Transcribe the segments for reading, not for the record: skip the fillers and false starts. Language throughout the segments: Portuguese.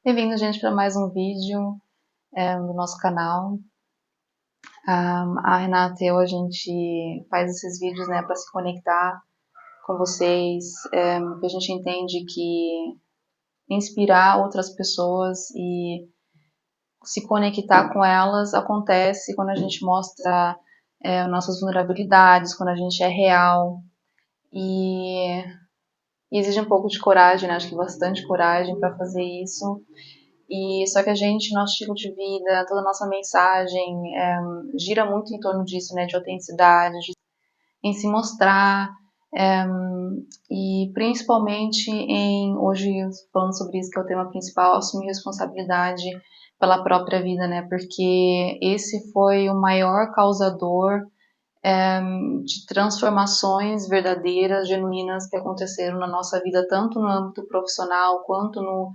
Bem-vindo, gente, para mais um vídeo do nosso canal. A Renata e eu, a gente faz esses vídeos, né, para se conectar com vocês, porque a gente entende que inspirar outras pessoas e se conectar com elas acontece quando a gente mostra nossas vulnerabilidades, quando a gente é real e exige um pouco de coragem, né? Acho que bastante coragem para fazer isso. E só que a gente, nosso estilo de vida, toda a nossa mensagem gira muito em torno disso, né? De autenticidade, em se mostrar e principalmente em hoje falando sobre isso que é o tema principal, assumir responsabilidade pela própria vida, né? Porque esse foi o maior causador de transformações verdadeiras, genuínas que aconteceram na nossa vida, tanto no âmbito profissional quanto no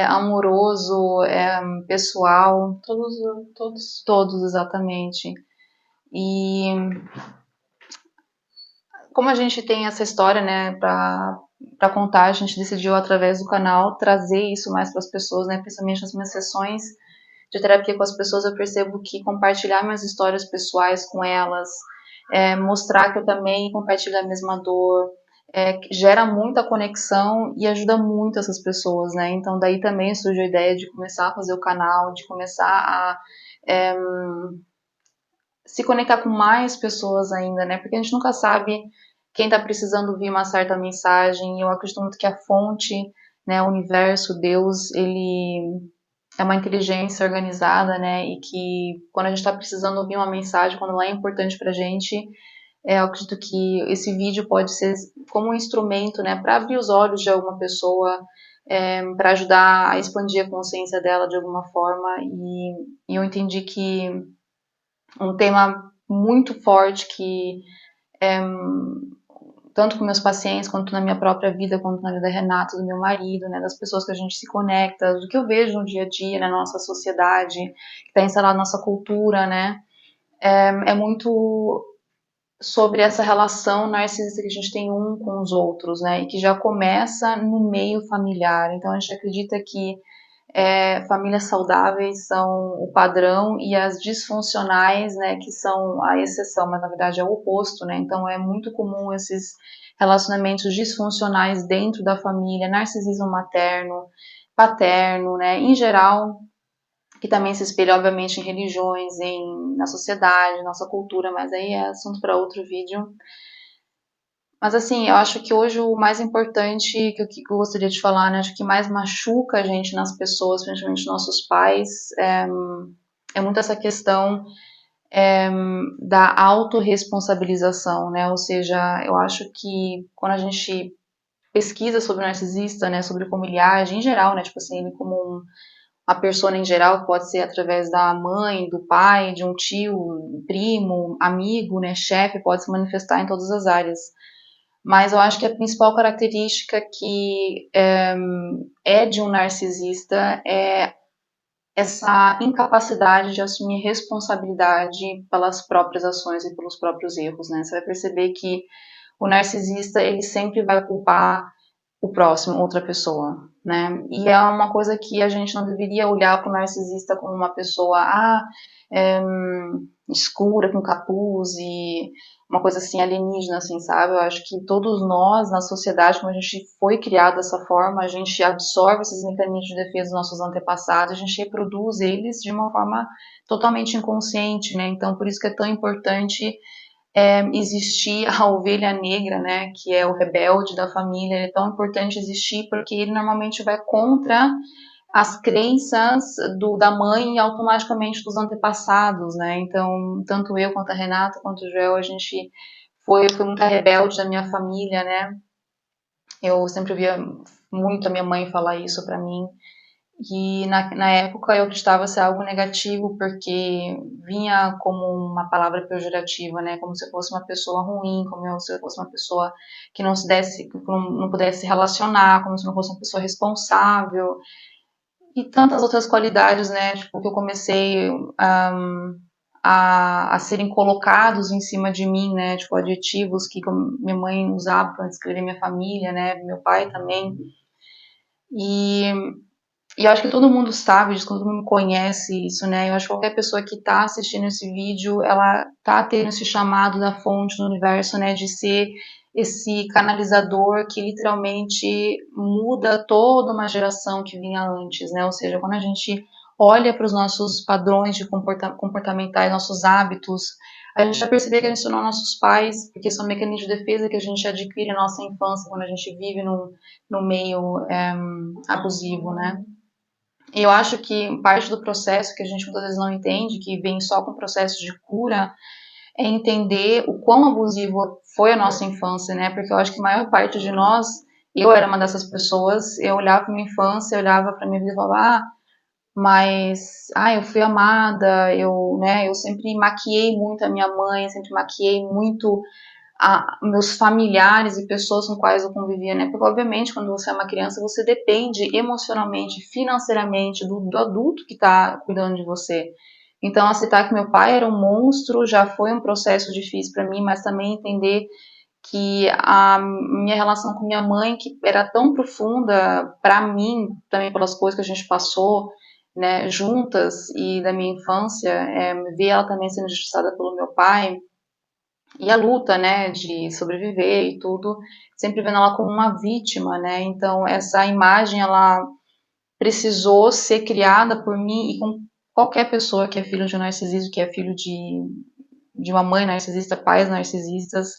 amoroso, pessoal, todos exatamente. E como a gente tem essa história, né, para contar, a gente decidiu através do canal trazer isso mais para as pessoas, né, principalmente nas minhas sessões de terapia com as pessoas, eu percebo que compartilhar minhas histórias pessoais com elas, mostrar que eu também compartilho a mesma dor, gera muita conexão e ajuda muito essas pessoas, né? Então daí também surge a ideia de começar a fazer o canal, de começar a é, se conectar com mais pessoas ainda, né? Porque a gente nunca sabe quem está precisando ouvir uma certa mensagem. E eu acredito muito que a fonte, né, o universo, Deus, ele é uma inteligência organizada, né? E que quando a gente está precisando ouvir uma mensagem, quando ela é importante pra gente, eu acredito que esse vídeo pode ser como um instrumento, né, para abrir os olhos de alguma pessoa, para ajudar a expandir a consciência dela de alguma forma. E eu entendi que um tema muito forte que tanto com meus pacientes, quanto na minha própria vida, quanto na vida da Renata, do meu marido, né, das pessoas que a gente se conecta, do que eu vejo no dia a dia, na nossa sociedade, que está instalada na nossa cultura, né, é muito sobre essa relação narcisista que a gente tem um com os outros, né, e que já começa no meio familiar. Então a gente acredita que famílias saudáveis são o padrão e as disfuncionais, né, que são a exceção, mas na verdade é o oposto, né? Então é muito comum esses relacionamentos disfuncionais dentro da família, narcisismo materno, paterno, né, em geral, que também se espelha obviamente em religiões, na sociedade, nossa cultura, mas aí é assunto para outro vídeo. Mas assim, eu acho que hoje o mais importante que eu gostaria de falar, né, acho que mais machuca a gente nas pessoas, principalmente nossos pais, é muito essa questão da autorresponsabilização, né? Ou seja, eu acho que quando a gente pesquisa sobre o narcisista, né, sobre como ele age em geral, né, tipo assim, ele como uma persona em geral, pode ser através da mãe, do pai, de um tio, primo, amigo, né, chefe, pode se manifestar em todas as áreas. Mas eu acho que a principal característica que é de um narcisista é essa incapacidade de assumir responsabilidade pelas próprias ações e pelos próprios erros, né? Você vai perceber que o narcisista, ele sempre vai culpar o próximo, outra pessoa, né? E é uma coisa que a gente não deveria olhar para o narcisista como uma pessoa, é, escura, com capuz e uma coisa assim alienígena, assim, sabe? Eu acho que todos nós, na sociedade, como a gente foi criado dessa forma, a gente absorve esses mecanismos de defesa dos nossos antepassados, a gente reproduz eles de uma forma totalmente inconsciente, né? Então, por isso que é tão importante existir a ovelha negra, né, que é o rebelde da família. É tão importante existir porque ele normalmente vai contra as crenças da mãe e automaticamente dos antepassados, né? Então, tanto eu quanto a Renata, quanto o Joel, a gente foi muito rebelde da minha família, né? Eu sempre via muito a minha mãe falar isso pra mim. E na época eu acreditava ser algo negativo, porque vinha como uma palavra pejorativa, né? Como se eu fosse uma pessoa ruim, como se eu fosse uma pessoa que não se desse, que não pudesse se relacionar, como se eu não fosse uma pessoa responsável. E tantas outras qualidades, né? Tipo, que eu comecei a serem colocados em cima de mim, né? Tipo, adjetivos que minha mãe usava para descrever minha família, né? Meu pai também. E E eu acho que todo mundo sabe disso, todo mundo conhece isso, né? Eu acho que qualquer pessoa que tá assistindo esse vídeo, ela tá tendo esse chamado da fonte do universo, né? De ser esse canalizador que literalmente muda toda uma geração que vinha antes, né? Ou seja, quando a gente olha para os nossos padrões de comportamentais, nossos hábitos, a gente vai perceber que a gente não nossos pais, porque são mecanismos de defesa que a gente adquire na nossa infância, quando a gente vive no meio abusivo, né? Eu acho que parte do processo que a gente muitas vezes não entende, que vem só com o processo de cura, é entender o quão abusivo foi a nossa infância, né? Porque eu acho que a maior parte de nós, eu era uma dessas pessoas, eu olhava para minha infância, eu olhava para minha vida e falava, eu fui amada, eu sempre maquiei muito a minha mãe, sempre maquiei muito meus familiares e pessoas com quais eu convivia, né? Porque, obviamente, quando você é uma criança, você depende emocionalmente, financeiramente do adulto que está cuidando de você. Então, aceitar que meu pai era um monstro já foi um processo difícil para mim, mas também entender que a minha relação com minha mãe, que era tão profunda para mim, também pelas coisas que a gente passou, né, juntas e da minha infância, ver ela também sendo injustiçada pelo meu pai, e a luta, né, de sobreviver e tudo, sempre vendo ela como uma vítima, né? Então essa imagem ela precisou ser criada por mim e com qualquer pessoa que é filho de um narcisista, que é filho de uma mãe narcisista, pais narcisistas,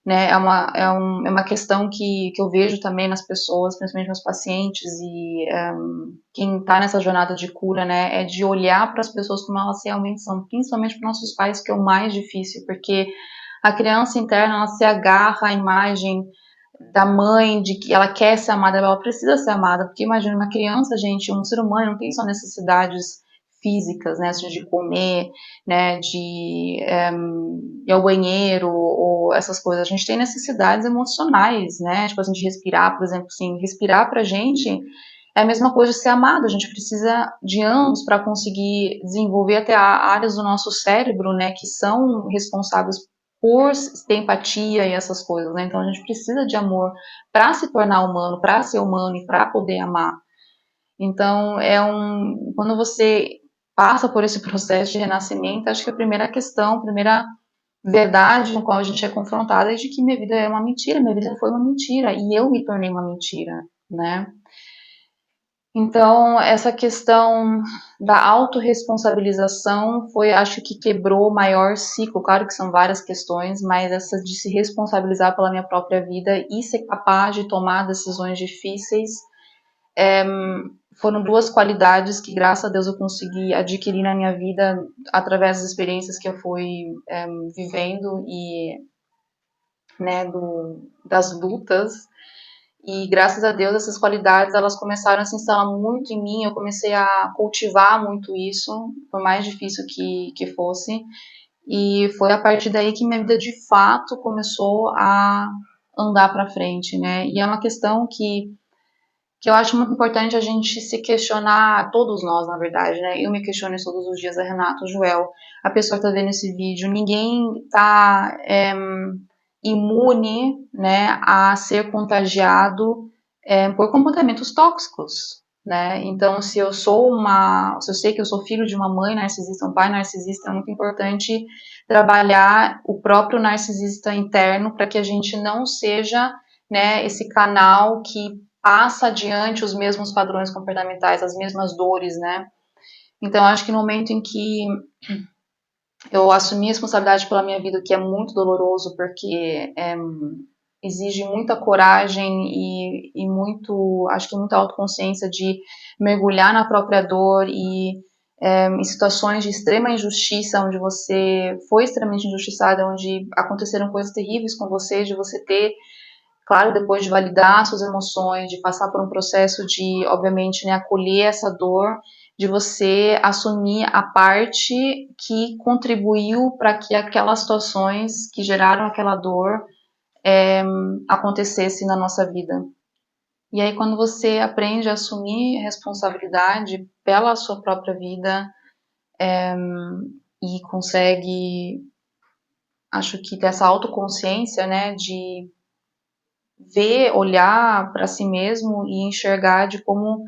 né? É uma questão que eu vejo também nas pessoas, principalmente nos pacientes e quem está nessa jornada de cura, né? É de olhar para as pessoas como elas realmente são, principalmente para nossos pais, que é o mais difícil, porque a criança interna, ela se agarra à imagem da mãe, de que ela quer ser amada, ela precisa ser amada, porque imagina uma criança, gente, um ser humano não tem só necessidades físicas, né, assim, de comer, né, de ir ao banheiro, ou essas coisas, a gente tem necessidades emocionais, né, tipo assim, de respirar, por exemplo, assim, respirar pra gente é a mesma coisa de ser amado, a gente precisa de ambos para conseguir desenvolver até áreas do nosso cérebro, né, que são responsáveis por ter empatia e essas coisas, né? Então a gente precisa de amor para se tornar humano, para ser humano e para poder amar. Então quando você passa por esse processo de renascimento, acho que a primeira questão, a primeira verdade com a qual a gente é confrontada é de que minha vida é uma mentira, minha vida foi uma mentira e eu me tornei uma mentira, né? Então, essa questão da autorresponsabilização foi, acho que quebrou o maior ciclo. Claro que são várias questões, mas essa de se responsabilizar pela minha própria vida e ser capaz de tomar decisões difíceis foram duas qualidades que, graças a Deus, eu consegui adquirir na minha vida através das experiências que eu fui vivendo e, né, das lutas. E graças a Deus essas qualidades elas começaram a se instalar muito em mim, eu comecei a cultivar muito isso, por mais difícil que fosse, e foi a partir daí que minha vida de fato começou a andar para frente, né? E é uma questão que eu acho muito importante a gente se questionar, todos nós, na verdade, né? Eu me questiono isso todos os dias, a Renata, o Joel, a pessoa que tá vendo esse vídeo, ninguém tá imune, né, a ser contagiado por comportamentos tóxicos, né? Então, se eu sei que eu sou filho de uma mãe narcisista, um pai narcisista, é muito importante trabalhar o próprio narcisista interno para que a gente não seja, né, esse canal que passa adiante os mesmos padrões comportamentais, as mesmas dores, né? Então, acho que no momento em que eu assumi a responsabilidade pela minha vida, o que é muito doloroso, porque exige muita coragem e muito, acho que muita autoconsciência de mergulhar na própria dor e em situações de extrema injustiça, onde você foi extremamente injustiçada, onde aconteceram coisas terríveis com você, de você ter, claro, depois de validar suas emoções, de passar por um processo de, obviamente, né, acolher essa dor, de você assumir a parte que contribuiu para que aquelas situações que geraram aquela dor acontecessem na nossa vida. E aí, quando você aprende a assumir responsabilidade pela sua própria vida e consegue, acho que ter essa autoconsciência, né, de ver, olhar para si mesmo e enxergar de como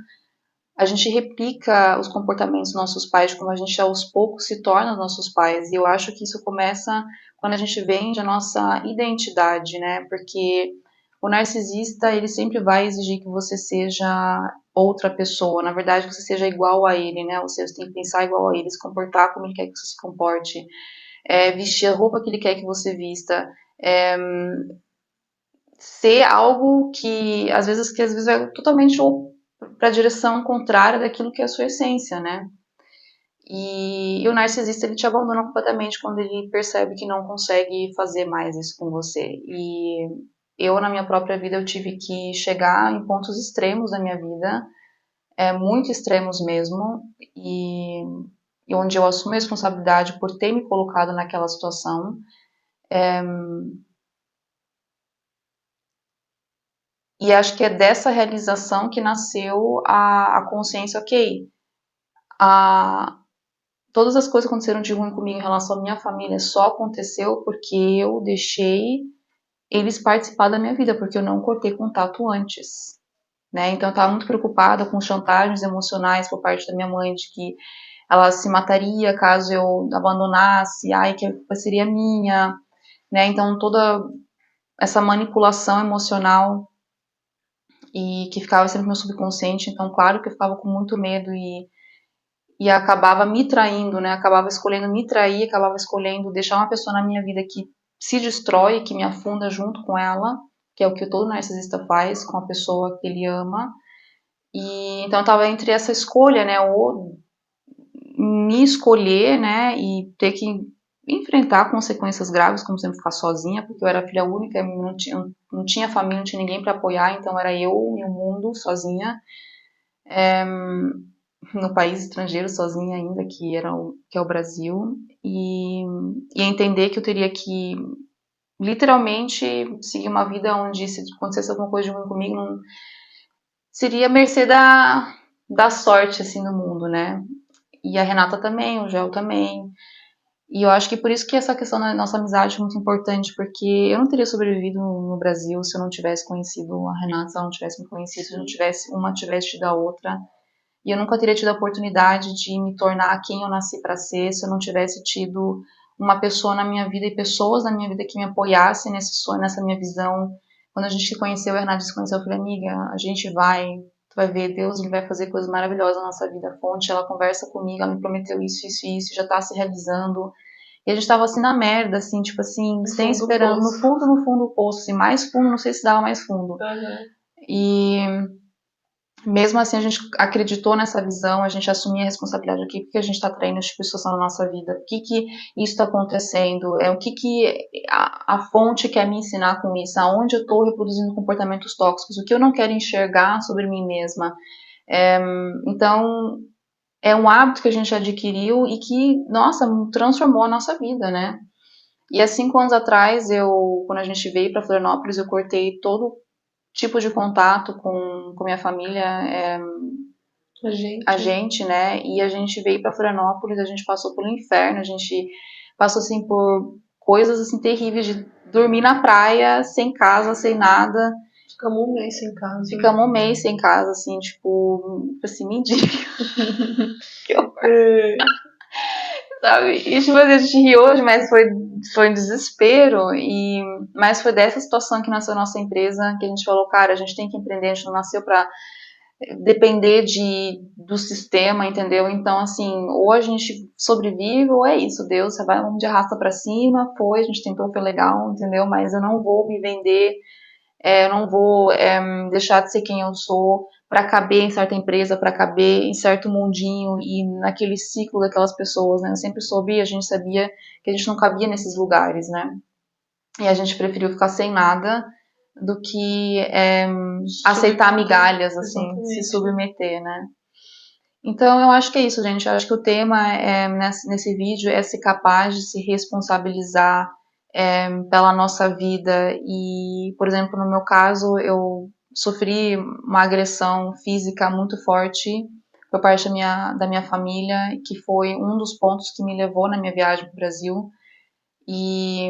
a gente replica os comportamentos dos nossos pais, como a gente aos poucos se torna os nossos pais. E eu acho que isso começa quando a gente vende a nossa identidade, né? Porque o narcisista, ele sempre vai exigir que você seja outra pessoa, na verdade que você seja igual a ele, né? Você tem que pensar igual a ele, se comportar como ele quer que você se comporte, vestir a roupa que ele quer que você vista, é, ser algo que às vezes vai totalmente para a direção contrária daquilo que é a sua essência, né? E o narcisista ele te abandona completamente quando ele percebe que não consegue fazer mais isso com você. E eu na minha própria vida eu tive que chegar em pontos extremos da minha vida, muito extremos mesmo, e onde eu assumo a responsabilidade por ter me colocado naquela situação. E acho que é dessa realização que nasceu a consciência, ok, a, todas as coisas que aconteceram de ruim comigo em relação à minha família só aconteceu porque eu deixei eles participar da minha vida, porque eu não cortei contato antes. Né? Então eu estava muito preocupada com chantagens emocionais por parte da minha mãe, de que ela se mataria caso eu abandonasse, ai, que a culpa seria minha, né? Então toda essa manipulação emocional e que ficava sempre no meu subconsciente, então claro que eu ficava com muito medo e acabava me traindo, né? Acabava escolhendo me trair, acabava escolhendo deixar uma pessoa na minha vida que se destrói, que me afunda junto com ela, que é o que todo narcisista faz com a pessoa que ele ama. E então eu tava entre essa escolha, né? Ou me escolher, né? E ter que enfrentar consequências graves, como sempre ficar sozinha, porque eu era filha única, não tinha família, não tinha ninguém para apoiar, então era eu e o mundo sozinha. No país estrangeiro sozinha ainda, que é o Brasil, e entender que eu teria que literalmente seguir uma vida onde se acontecesse alguma coisa de ruim comigo, não, seria mercê da sorte, assim, no mundo, né? E a Renata também, o Gel também. E eu acho que por isso que essa questão da nossa amizade é muito importante, porque eu não teria sobrevivido no Brasil se eu não tivesse conhecido a Renata, se ela não tivesse me conhecido, se não tivesse uma tivesse tido a outra. E eu nunca teria tido a oportunidade de me tornar quem eu nasci para ser se eu não tivesse tido uma pessoa na minha vida e pessoas na minha vida que me apoiassem nesse sonho, nessa minha visão. Quando a gente se conheceu, a Renata se conheceu, eu falei, amiga, a gente vai, tu vai ver, Deus ele vai fazer coisas maravilhosas na nossa vida. A Fonte, ela conversa comigo, ela me prometeu isso, isso e isso, já tá se realizando. E a gente tava assim na merda, assim, tipo assim, sem esperando, no fundo do poço, assim, mais fundo, não sei se dava mais fundo. Uhum. E mesmo assim, a gente acreditou nessa visão, a gente assumia a responsabilidade aqui, porque a gente está traindo esse tipo de situação na nossa vida, o que isso está acontecendo, o que a fonte quer me ensinar com isso, aonde eu estou reproduzindo comportamentos tóxicos, o que eu não quero enxergar sobre mim mesma. Então, é um hábito que a gente adquiriu e que, nossa, transformou a nossa vida, né? E há 5 anos atrás, quando a gente veio para Florianópolis, eu cortei todo tipo de contato com minha família, a gente, né? E a gente veio para Florianópolis, a gente passou pelo inferno, a gente passou assim por coisas assim terríveis de dormir na praia, sem casa, sem nada. Ficamos um mês sem casa. Ficamos um mês sem casa, assim, tipo, assim, mendigo. Que horror. Sabe? E tipo, a gente ri hoje, mas foi um desespero. Mas foi dessa situação que nasceu a nossa empresa, que a gente falou, cara, a gente tem que empreender, a gente não nasceu pra depender do sistema, entendeu? Então, assim, ou a gente sobrevive, ou é isso, Deus, você vai de arrasta pra cima, a gente tentou, foi legal, entendeu? Mas eu não vou me vender, eu não vou deixar de ser quem eu sou para caber em certa empresa, para caber em certo mundinho e naquele ciclo daquelas pessoas, né? Eu sempre soube, a gente sabia que a gente não cabia nesses lugares, né? E a gente preferiu ficar sem nada do que aceitar migalhas, assim, exatamente. Se submeter, né? Então eu acho que é isso, gente. Eu acho que o tema nesse vídeo é ser capaz de se responsabilizar pela nossa vida. E, por exemplo, no meu caso, eu sofri uma agressão física muito forte por parte da minha família, que foi um dos pontos que me levou na minha viagem para o Brasil. E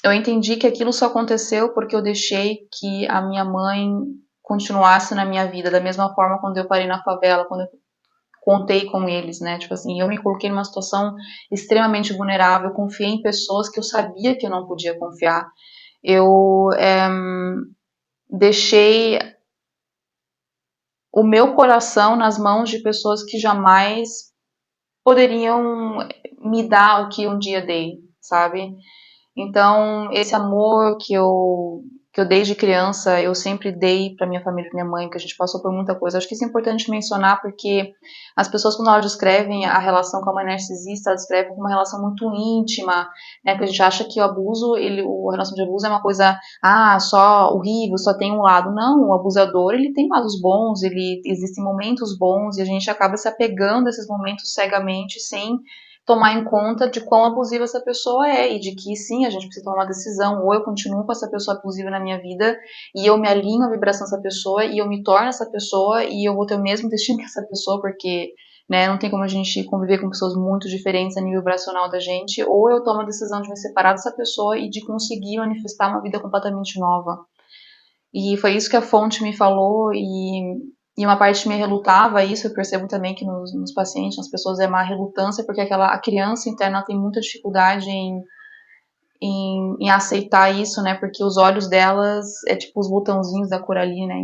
eu entendi que aquilo só aconteceu porque eu deixei que a minha mãe continuasse na minha vida, da mesma forma quando eu parei na favela, quando eu contei com eles, né? Tipo assim, eu me coloquei numa situação extremamente vulnerável, confiei em pessoas que eu sabia que eu não podia confiar. Eu deixei o meu coração nas mãos de pessoas que jamais poderiam me dar o que um dia dei, sabe? Então, esse amor que eu desde criança, eu sempre dei para minha família, pra minha mãe, que a gente passou por muita coisa. Acho que isso é importante mencionar porque as pessoas, quando elas descrevem a relação com a mãe narcisista, elas descrevem como uma relação muito íntima, né? Porque a gente acha que o abuso, a relação de abuso é uma coisa, só horrível, só tem um lado. Não, o abusador, ele tem lados bons, existem momentos bons e a gente acaba se apegando a esses momentos cegamente, sem tomar em conta de quão abusiva essa pessoa é e de que sim, a gente precisa tomar uma decisão, ou eu continuo com essa pessoa abusiva na minha vida e eu me alinho à vibração dessa pessoa e eu me torno essa pessoa e eu vou ter o mesmo destino que essa pessoa, porque não tem como a gente conviver com pessoas muito diferentes a nível vibracional da gente, ou eu tomo a decisão de me separar dessa pessoa e de conseguir manifestar uma vida completamente nova. E foi isso que a fonte me falou e uma parte me relutava isso, eu percebo também que nos pacientes, nas pessoas, é uma relutância, porque a criança interna tem muita dificuldade em aceitar isso, né, porque os olhos delas é tipo os botãozinhos da Coraline, né,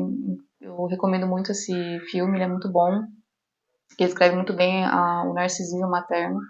eu recomendo muito esse filme, ele é muito bom, que escreve muito bem o narcisismo materno.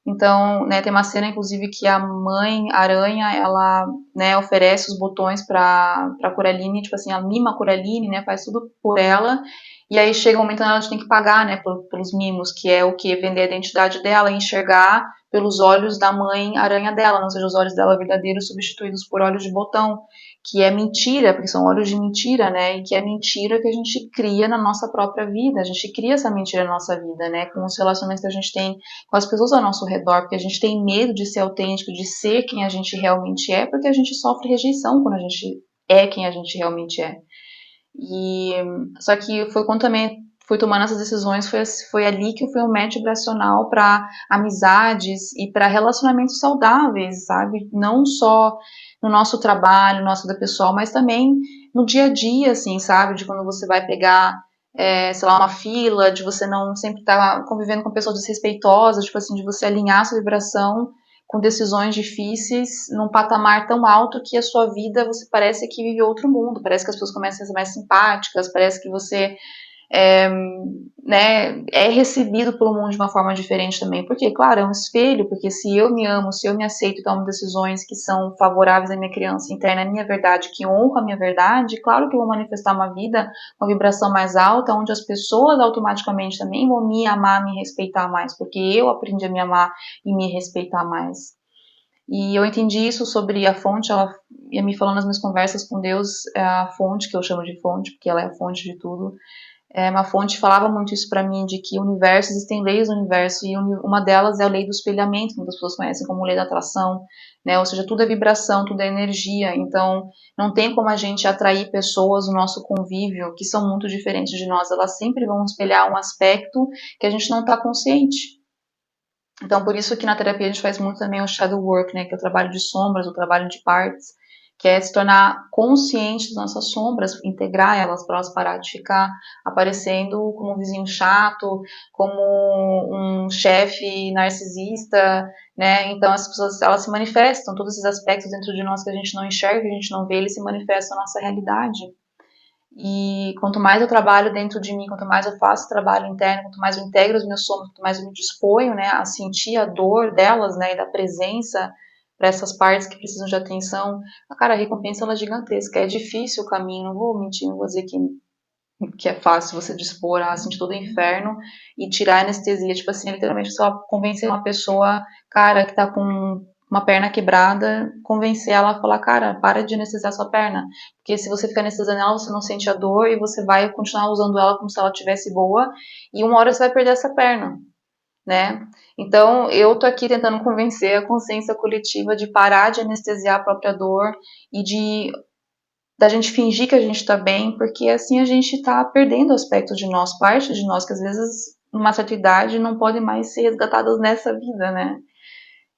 Então, né, tem uma cena, inclusive, que a mãe aranha, ela, né, oferece os botões pra Coraline, tipo assim, ela mima a Coraline, né, faz tudo por ela, e aí chega um momento onde ela tem que pagar, né, pelos mimos, que é o que? Vender a identidade dela, enxergar pelos olhos da mãe aranha dela, não seja os olhos dela verdadeiros substituídos por olhos de botão, que é mentira, porque são olhos de mentira, né, e que é mentira que a gente cria na nossa própria vida, a gente cria essa mentira na nossa vida, né, com os relacionamentos que a gente tem com as pessoas ao nosso redor, porque a gente tem medo de ser autêntico, de ser quem a gente realmente é, porque a gente sofre rejeição quando a gente é quem a gente realmente é. E só que foi quando também fui tomando essas decisões, foi ali que eu fui um match vibracional para amizades e para relacionamentos saudáveis, sabe? Não só no nosso trabalho, no nosso vida pessoal, mas também no dia a dia, assim, sabe? De quando você vai pegar, sei lá, uma fila, de você não sempre estar convivendo com pessoas desrespeitosas, tipo assim, de você alinhar sua vibração com decisões difíceis num patamar tão alto que a sua vida você parece que vive outro mundo, parece que as pessoas começam a ser mais simpáticas, parece que você é recebido pelo mundo de uma forma diferente também, porque, claro, é um espelho, porque se eu me amo, se eu me aceito e tomo decisões que são favoráveis à minha criança interna, à minha verdade, que honram a minha verdade, claro que eu vou manifestar uma vida com uma vibração mais alta, onde as pessoas automaticamente também vão me amar, me respeitar mais, porque eu aprendi a me amar e me respeitar mais. E eu entendi isso sobre a fonte, ela ia me falando nas minhas conversas com Deus, a fonte, que eu chamo de fonte, porque ela é a fonte de tudo. Uma fonte falava muito isso para mim, de que o universo, existem leis no universo, e uma delas é a lei do espelhamento, que muitas pessoas conhecem como lei da atração, né? Ou seja, tudo é vibração, tudo é energia, então não tem como a gente atrair pessoas no nosso convívio que são muito diferentes de nós, elas sempre vão espelhar um aspecto que a gente não está consciente. Então, por isso que na terapia a gente faz muito também o shadow work, né, que é o trabalho de sombras, o trabalho de partes, que é se tornar consciente das nossas sombras, integrar elas para elas parar de ficar aparecendo como um vizinho chato, como um chefe narcisista, né? Então as pessoas, elas se manifestam, todos esses aspectos dentro de nós que a gente não enxerga, que a gente não vê, eles se manifestam na nossa realidade. E quanto mais eu trabalho dentro de mim, quanto mais eu faço trabalho interno, quanto mais eu integro os meus sombras, quanto mais eu me disponho, né, a sentir a dor delas, né, e da presença para essas partes que precisam de atenção, cara, a recompensa ela é gigantesca. É difícil o caminho, não vou mentir, não vou dizer que é fácil você dispor a sentir todo o inferno e tirar a anestesia, tipo assim, literalmente só convencer uma pessoa, cara, que tá com uma perna quebrada, convencer ela a falar, cara, para de anestesiar sua perna, porque se você ficar anestesiando ela, você não sente a dor e você vai continuar usando ela como se ela estivesse boa e uma hora você vai perder essa perna, né? Então, eu tô aqui tentando convencer a consciência coletiva de parar de anestesiar a própria dor e da gente fingir que a gente tá bem, porque assim a gente tá perdendo aspectos de nós, partes de nós que às vezes, numa certa idade, não podem mais ser resgatadas nessa vida, né?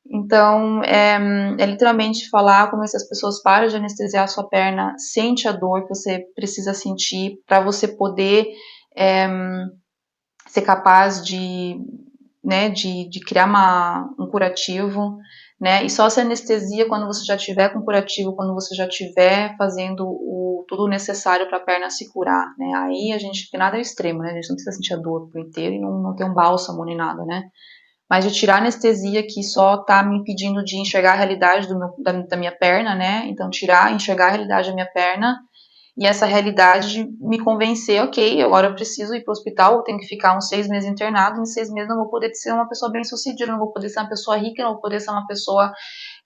Então, é literalmente falar como se as pessoas param de anestesiar a sua perna, sente a dor que você precisa sentir para você poder é, ser capaz de, né, de criar um curativo, né, e só se anestesia quando você já tiver com curativo, quando você já tiver fazendo tudo o necessário para a perna se curar, né, aí a gente, porque nada é extremo, né, a gente não precisa sentir a dor por inteiro e não ter um bálsamo nem nada, né, mas de tirar a anestesia que só tá me impedindo de enxergar a realidade da minha perna, né, então enxergar a realidade da minha perna, e essa realidade me convencer, ok, agora eu preciso ir para o hospital, eu tenho que ficar uns 6 meses internado, em 6 meses eu não vou poder ser uma pessoa bem-sucedida, não vou poder ser uma pessoa rica, não vou poder ser uma pessoa,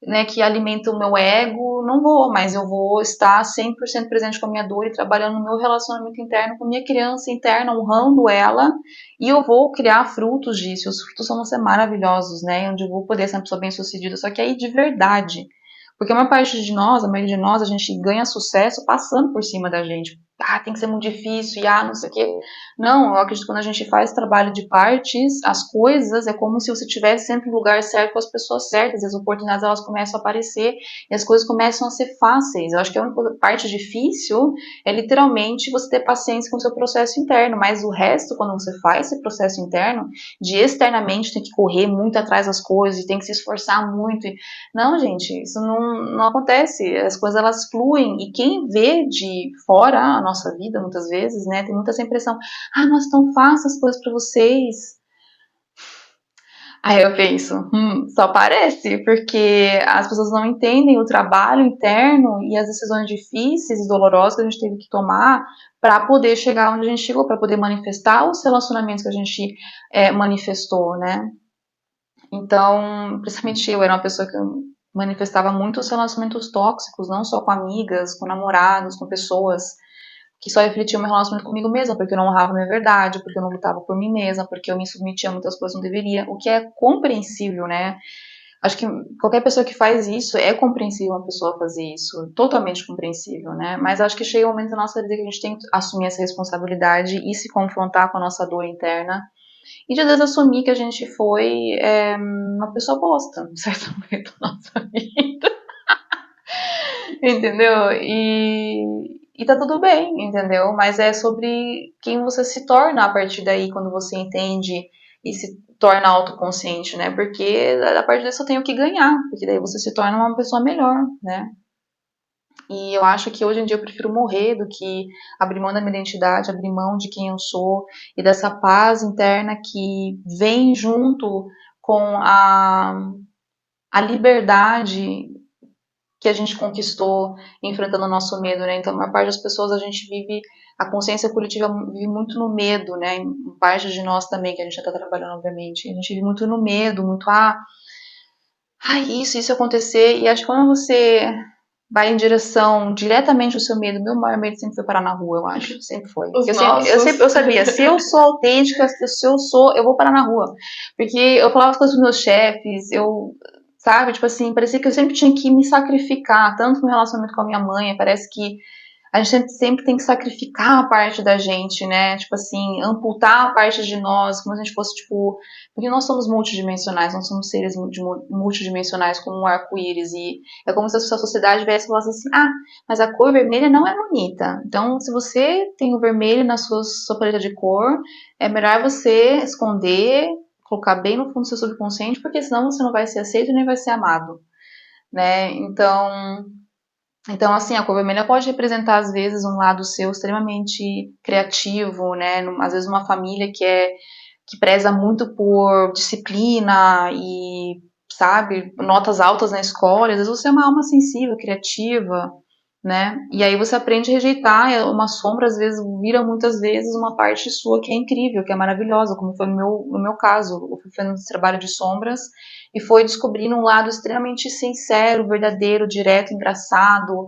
né, que alimenta o meu ego, não vou, mas eu vou estar 100% presente com a minha dor e trabalhando no meu relacionamento interno com a minha criança interna, honrando ela, e eu vou criar frutos disso, os frutos vão ser maravilhosos, né, onde eu vou poder ser uma pessoa bem-sucedida, só que aí de verdade, porque uma parte de nós, a maioria de nós, a gente ganha sucesso passando por cima da gente. Tem que ser muito difícil, e não sei o quê. Não, eu acredito que quando a gente faz trabalho de partes, as coisas é como se você estivesse sempre no lugar certo com as pessoas certas, e as oportunidades elas começam a aparecer, e as coisas começam a ser fáceis. Eu acho que a única parte difícil é literalmente você ter paciência com o seu processo interno, mas o resto, quando você faz esse processo interno, de externamente ter que correr muito atrás das coisas, e tem que se esforçar muito, não, gente, isso não acontece. As coisas elas fluem e quem vê de fora a nossa vida, muitas vezes, né, tem muita essa impressão: mas tão fácil as coisas para vocês. Aí eu penso, só parece, porque as pessoas não entendem o trabalho interno e as decisões difíceis e dolorosas que a gente teve que tomar para poder chegar onde a gente chegou, para poder manifestar os relacionamentos que a gente manifestou, né? Então, principalmente eu era uma pessoa que manifestava muitos relacionamentos tóxicos, não só com amigas, com namorados, com pessoas que só refletiam meu relacionamento comigo mesma, porque eu não honrava a minha verdade, porque eu não lutava por mim mesma, porque eu me submetia a muitas coisas que não deveria, o que é compreensível, né? Acho que qualquer pessoa que faz isso, é compreensível uma pessoa fazer isso, totalmente compreensível, né? Mas acho que chega um momento na nossa vida que a gente tem que assumir essa responsabilidade e se confrontar com a nossa dor interna e de às vezes assumir que a gente foi uma pessoa bosta, em certo momento da nossa vida. Entendeu? E tá tudo bem, entendeu? Mas é sobre quem você se torna a partir daí, quando você entende e se torna autoconsciente, né? Porque a partir disso eu tenho que ganhar, porque daí você se torna uma pessoa melhor, né? E eu acho que hoje em dia eu prefiro morrer do que abrir mão da minha identidade, abrir mão de quem eu sou e dessa paz interna que vem junto com a liberdade que a gente conquistou enfrentando o nosso medo, né? Então, a maior parte das pessoas a gente vive, a consciência coletiva vive muito no medo, né? Em parte de nós também, que a gente já está trabalhando, obviamente. A gente vive muito no medo, muito, isso acontecer. E acho que quando você vai em direção diretamente ao seu medo, meu maior medo sempre foi parar na rua, eu acho. Sempre foi. Eu sabia, se eu sou autêntica, se eu sou, eu vou parar na rua. Porque eu falava as coisas com meus chefes, sabe, tipo assim, parecia que eu sempre tinha que me sacrificar, tanto no relacionamento com a minha mãe, parece que a gente sempre tem que sacrificar a parte da gente, né? Tipo assim, amputar a parte de nós, como se a gente fosse, tipo. Porque nós somos multidimensionais, nós somos seres multidimensionais, como um arco-íris. E é como se a sociedade viesse e falasse assim: mas a cor vermelha não é bonita. Então, se você tem o vermelho na sua paleta de cor, é melhor você esconder, colocar bem no fundo do seu subconsciente, porque senão você não vai ser aceito nem vai ser amado, né? Então, assim, a cor vermelha pode representar, às vezes, um lado seu extremamente criativo, né? Às vezes uma família que preza muito por disciplina e, sabe, notas altas na escola. Às vezes você é uma alma sensível, criativa, né? E aí você aprende a rejeitar, uma sombra às vezes vira muitas vezes uma parte sua que é incrível, que é maravilhosa, como foi no meu caso. Eu fui fazendo esse trabalho de sombras e foi descobrindo um lado extremamente sincero, verdadeiro, direto, engraçado,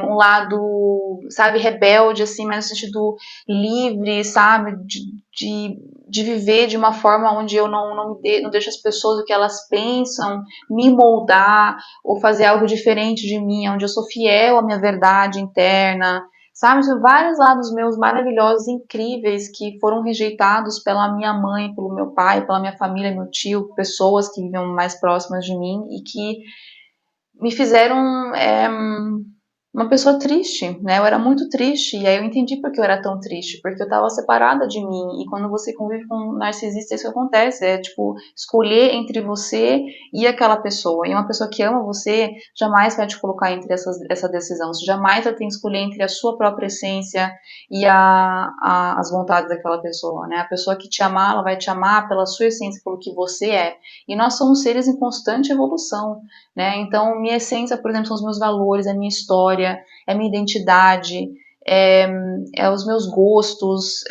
um lado, sabe, rebelde, assim, mas no sentido livre, sabe, de viver de uma forma onde eu não deixo as pessoas o que elas pensam, me moldar, ou fazer algo diferente de mim, onde eu sou fiel à minha verdade interna, sabe? Vários lados meus maravilhosos, incríveis, que foram rejeitados pela minha mãe, pelo meu pai, pela minha família, meu tio, pessoas que viviam mais próximas de mim e que me fizeram uma pessoa triste, né? Eu era muito triste, e aí eu entendi por que eu era tão triste, porque eu estava separada de mim, e quando você convive com um narcisista, isso acontece, é tipo, escolher entre você e aquela pessoa, e uma pessoa que ama você, jamais vai te colocar entre essa decisão, você jamais vai ter que escolher entre a sua própria essência e as vontades daquela pessoa, né? A pessoa que te amar, ela vai te amar pela sua essência, pelo que você é, e nós somos seres em constante evolução, né? Então, minha essência, por exemplo, são os meus valores, a minha história, é a minha identidade, é os meus gostos.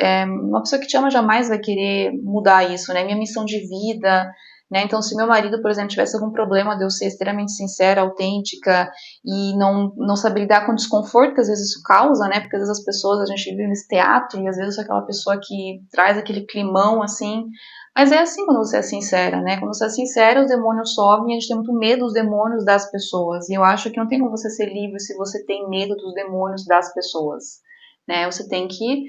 Uma pessoa que te ama jamais vai querer mudar isso, né? Minha missão de vida, né? Então, se meu marido, por exemplo, tivesse algum problema de eu ser extremamente sincera, autêntica e não saber lidar com o desconforto que às vezes isso causa, né? Porque às vezes as pessoas, a gente vive nesse teatro e às vezes é aquela pessoa que traz aquele climão assim. Mas é assim quando você é sincera, né? Quando você é sincera, os demônios sobem e a gente tem muito medo dos demônios das pessoas. E eu acho que não tem como você ser livre se você tem medo dos demônios das pessoas, né? Você tem que,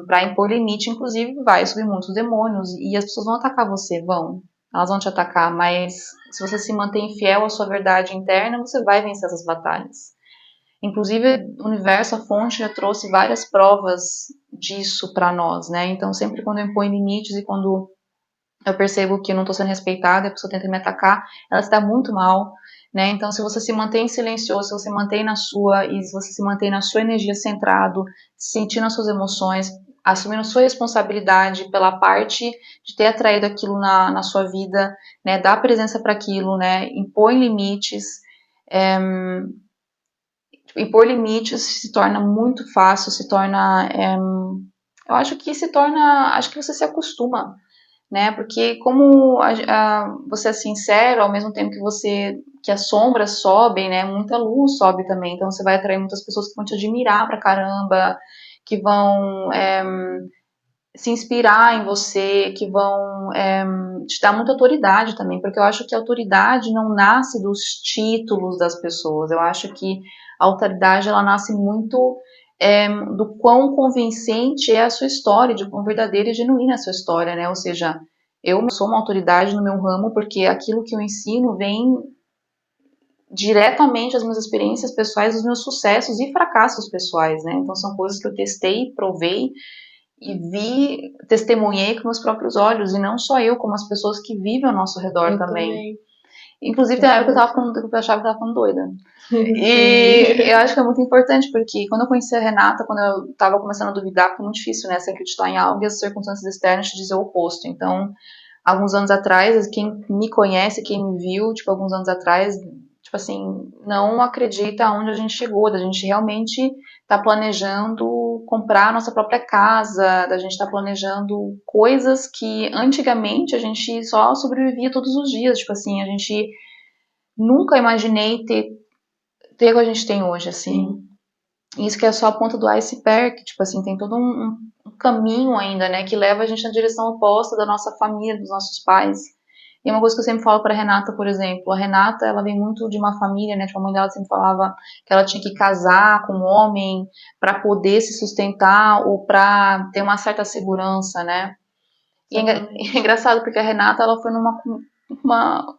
para impor limite, inclusive, vai subir muitos demônios e as pessoas vão atacar você, vão. Elas vão te atacar, mas se você se mantém fiel à sua verdade interna, você vai vencer essas batalhas. Inclusive, o universo, a fonte, já trouxe várias provas disso para nós, né? Então, sempre quando eu imponho limites e quando eu percebo que eu não estou sendo respeitada, a pessoa tenta me atacar, ela está muito mal, né? Então, se você se mantém silencioso, se você mantém na sua e se você se mantém na sua energia centrado, sentindo as suas emoções, assumindo sua responsabilidade pela parte de ter atraído aquilo na sua vida, né? Dar presença para aquilo, né? Impor limites. É, impor limites se torna muito fácil, se torna. Eu acho que se torna. Acho que você se acostuma, né? Porque como você é sincero, ao mesmo tempo que que as sombras sobem, né? Muita luz sobe também. Então você vai atrair muitas pessoas que vão te admirar pra caramba, que vão se inspirar em você, que vão te dar muita autoridade também, porque eu acho que a autoridade não nasce dos títulos das pessoas. Eu acho que a autoridade ela nasce muito do quão convincente é a sua história, de quão verdadeira e genuína é a sua história, né? Ou seja, eu sou uma autoridade no meu ramo porque aquilo que eu ensino vem diretamente das minhas experiências pessoais, dos meus sucessos e fracassos pessoais, né? Então são coisas que eu testei, provei e vi, testemunhei com meus próprios olhos, e não só eu, como as pessoas que vivem ao nosso redor também. Inclusive, tem uma época que eu achava que eu tava ficando doida. E eu acho que é muito importante, porque quando eu conheci a Renata, quando eu tava começando a duvidar, porque é muito difícil, né, você acreditar em algo e as circunstâncias externas te dizer o oposto. Então, alguns anos atrás, quem me conhece, quem me viu, tipo, alguns anos atrás, tipo assim, não acredita aonde a gente chegou, da gente realmente tá planejando comprar a nossa própria casa, da gente tá planejando coisas que antigamente a gente só sobrevivia todos os dias, tipo assim, a gente nunca imaginei ter o que a gente tem hoje, assim. Isso que é só a ponta do iceberg, tipo assim, tem todo um caminho ainda, né, que leva a gente na direção oposta da nossa família, dos nossos pais. E uma coisa que eu sempre falo pra Renata, por exemplo, a Renata, ela vem muito de uma família, né, tipo, a mãe dela sempre falava que ela tinha que casar com um homem pra poder se sustentar ou pra ter uma certa segurança, né. E é engraçado porque a Renata, ela foi uma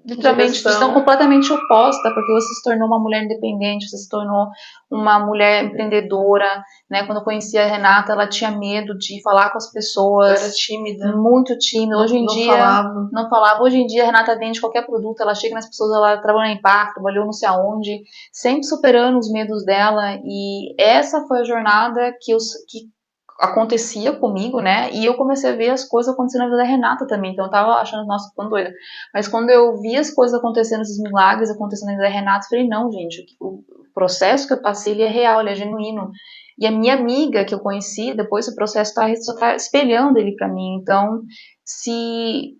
literalmente decisão completamente oposta, porque você se tornou uma mulher independente, você se tornou uma mulher empreendedora, né? Quando eu conheci a Renata, ela tinha medo de falar com as pessoas. Era tímida. Muito tímida. Hoje em dia, não falava. Hoje em dia, a Renata vende qualquer produto, ela chega nas pessoas, ela trabalhou na Impacto, trabalhou não sei aonde, sempre superando os medos dela, e essa foi a jornada que acontecia comigo, né? E eu comecei a ver as coisas acontecendo na vida da Renata também. Então eu tava achando, nossa, ficando doida. Mas quando eu vi as coisas acontecendo, esses milagres acontecendo na vida da Renata, eu falei, não, gente, o processo que eu passei, ele é real, ele é genuíno. E a minha amiga que eu conheci, depois o processo só tá espelhando ele para mim. Então, se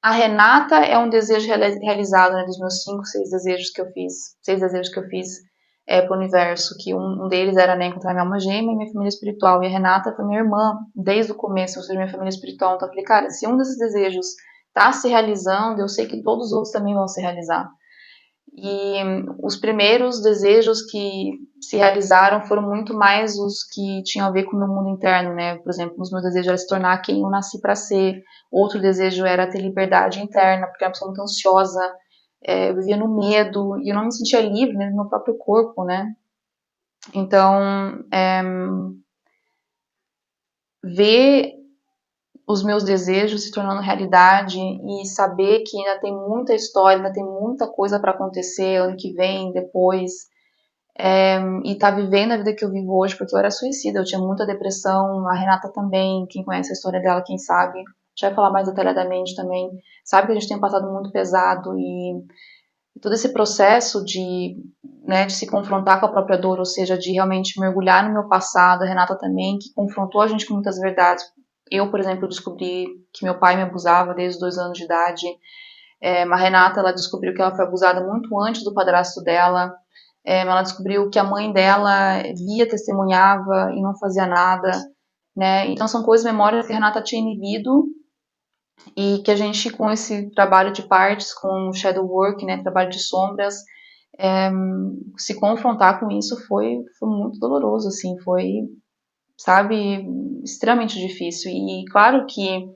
a Renata é um desejo realizado, né, dos meus 5, 6 desejos que eu fiz, 6 desejos que eu fiz para o universo, que um deles era, né, encontrar minha alma gêmea e minha família espiritual, e a Renata foi minha irmã desde o começo, ou seja, minha família espiritual. Então eu falei, cara, se um desses desejos está se realizando, eu sei que todos os outros também vão se realizar. E os primeiros desejos que se realizaram foram muito mais os que tinham a ver com o meu mundo interno, né? Por exemplo, os meus desejos era se tornar quem eu nasci para ser. Outro desejo era ter liberdade interna, porque eu era uma pessoa muito ansiosa, eu vivia no medo e eu não me sentia livre, né, no meu próprio corpo, né? Então, ver os meus desejos se tornando realidade e saber que ainda tem muita história, ainda tem muita coisa para acontecer ano que vem, depois, e tá vivendo a vida que eu vivo hoje, porque eu era suicida, eu tinha muita depressão, a Renata também, quem conhece a história dela, quem sabe, a gente vai falar mais detalhadamente também, sabe que a gente tem passado muito pesado e todo esse processo de, né, de se confrontar com a própria dor, ou seja, de realmente mergulhar no meu passado, a Renata também, que confrontou a gente com muitas verdades. Eu, por exemplo, descobri que meu pai me abusava desde os 2 anos de idade. A Renata, ela descobriu que ela foi abusada muito antes do padrasto dela. Ela descobriu que a mãe dela via, testemunhava e não fazia nada, né? Então são coisas, memórias que a Renata tinha inibido e que a gente, com esse trabalho de partes, com o shadow work, né, trabalho de sombras, é, se confrontar com isso foi muito doloroso, assim, foi, sabe, extremamente difícil. E claro que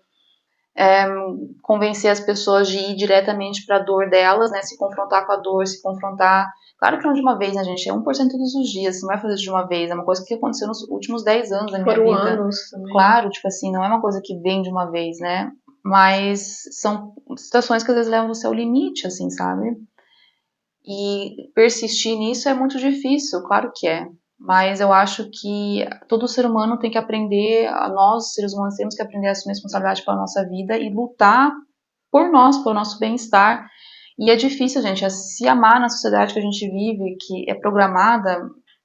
convencer as pessoas de ir diretamente para a dor delas, né, se confrontar com a dor, se confrontar. Claro que não de uma vez, né, gente? É 1% todos os dias, não vai fazer isso de uma vez. É uma coisa que aconteceu nos últimos 10 anos da minha Foram vida. anos também. Claro, tipo assim, não é uma coisa que vem de uma vez, né? Mas são situações que às vezes levam você ao limite, assim, sabe? E persistir nisso é muito difícil, claro que é. Mas eu acho que todo ser humano tem que aprender, nós, seres humanos, temos que aprender a assumir responsabilidade pela nossa vida e lutar por nós, pelo nosso bem-estar. E é difícil, gente, se amar na sociedade que a gente vive, que é programada,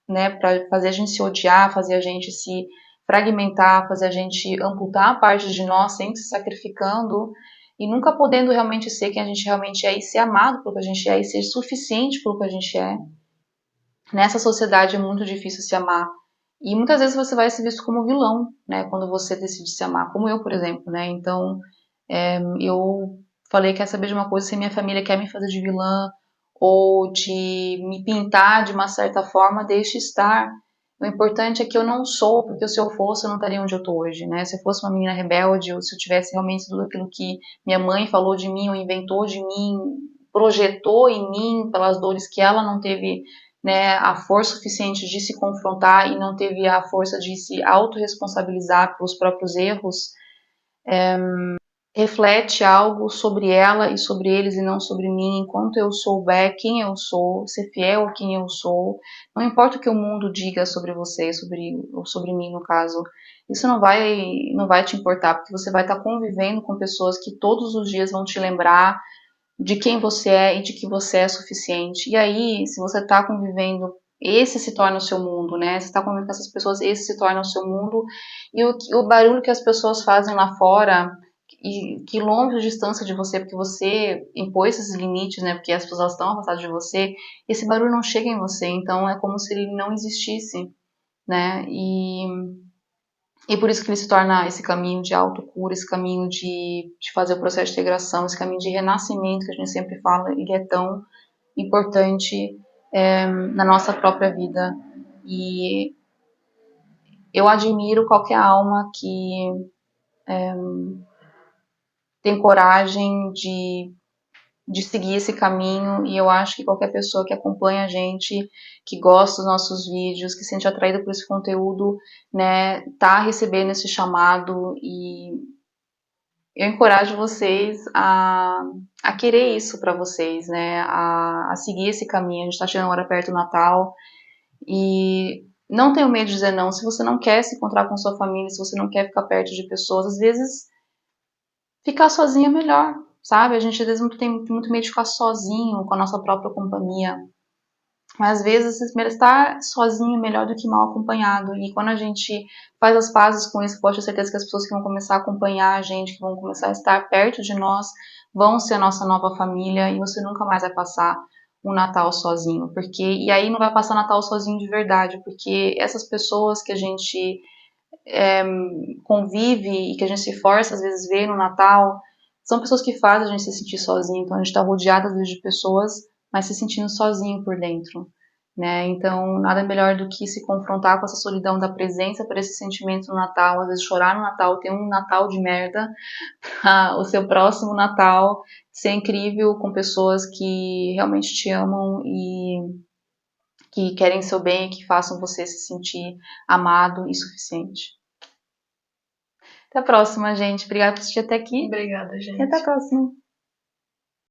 né, para fazer a gente se odiar, fazer a gente se fragmentar, fazer a gente amputar parte de nós, sempre se sacrificando e nunca podendo realmente ser quem a gente realmente é e ser amado pelo que a gente é e ser suficiente pelo que a gente é. Nessa sociedade é muito difícil se amar. E muitas vezes você vai ser visto como vilão, né, quando você decide se amar, como eu, por exemplo, né? Então, eu falei, quer saber de uma coisa, se minha família quer me fazer de vilã ou de me pintar de uma certa forma, deixe estar. O importante é que eu não sou, porque se eu fosse, eu não estaria onde eu estou hoje, né? Se eu fosse uma menina rebelde, ou se eu tivesse realmente tudo aquilo que minha mãe falou de mim, ou inventou de mim, projetou em mim, pelas dores que ela não teve, né, a força suficiente de se confrontar e não teve a força de se autorresponsabilizar pelos próprios erros, reflete algo sobre ela e sobre eles e não sobre mim. Enquanto eu souber quem eu sou, ser fiel a quem eu sou, não importa o que o mundo diga sobre você, ou sobre mim no caso, isso não vai te importar, porque você vai estar convivendo com pessoas que todos os dias vão te lembrar de quem você é e de que você é suficiente. E aí, se você está convivendo, esse se torna o seu mundo, né? Você está convivendo com essas pessoas, esse se torna o seu mundo. E o barulho que as pessoas fazem lá fora, e quilômetros de distância de você, porque você impôs esses limites, né? Porque as pessoas estão afastadas de você, esse barulho não chega em você. Então é como se ele não existisse, né? E por isso que ele se torna esse caminho de autocura, esse caminho de fazer o processo de integração, esse caminho de renascimento que a gente sempre fala, ele é tão importante na nossa própria vida. E eu admiro qualquer alma que tem coragem de seguir esse caminho, e eu acho que qualquer pessoa que acompanha a gente, que gosta dos nossos vídeos, que se sente atraída por esse conteúdo, né, tá recebendo esse chamado, e eu encorajo vocês a querer isso para vocês, né? A seguir esse caminho. A gente está chegando agora perto do Natal e não tenham medo de dizer não. Se você não quer se encontrar com sua família, se você não quer ficar perto de pessoas, às vezes ficar sozinho é melhor, sabe? A gente às vezes tem muito medo de ficar sozinho com a nossa própria companhia. Mas às vezes estar sozinho é melhor do que mal acompanhado. E quando a gente faz as pazes com isso, pode ter certeza que as pessoas que vão começar a acompanhar a gente, que vão começar a estar perto de nós, vão ser a nossa nova família e você nunca mais vai passar um Natal sozinho. E aí não vai passar Natal sozinho de verdade, porque essas pessoas que a gente convive e que a gente se força às vezes ver no Natal, são pessoas que fazem a gente se sentir sozinho. Então a gente está rodeado às vezes de pessoas mas se sentindo sozinho por dentro, né? Então, nada melhor do que se confrontar com essa solidão da presença para esse sentimento no Natal, às vezes chorar no Natal, ter um Natal de merda, o seu próximo Natal ser incrível com pessoas que realmente te amam e que querem seu bem e que façam você se sentir amado e suficiente. Até a próxima, gente. Obrigada por assistir até aqui. Obrigada, gente. E até a próxima.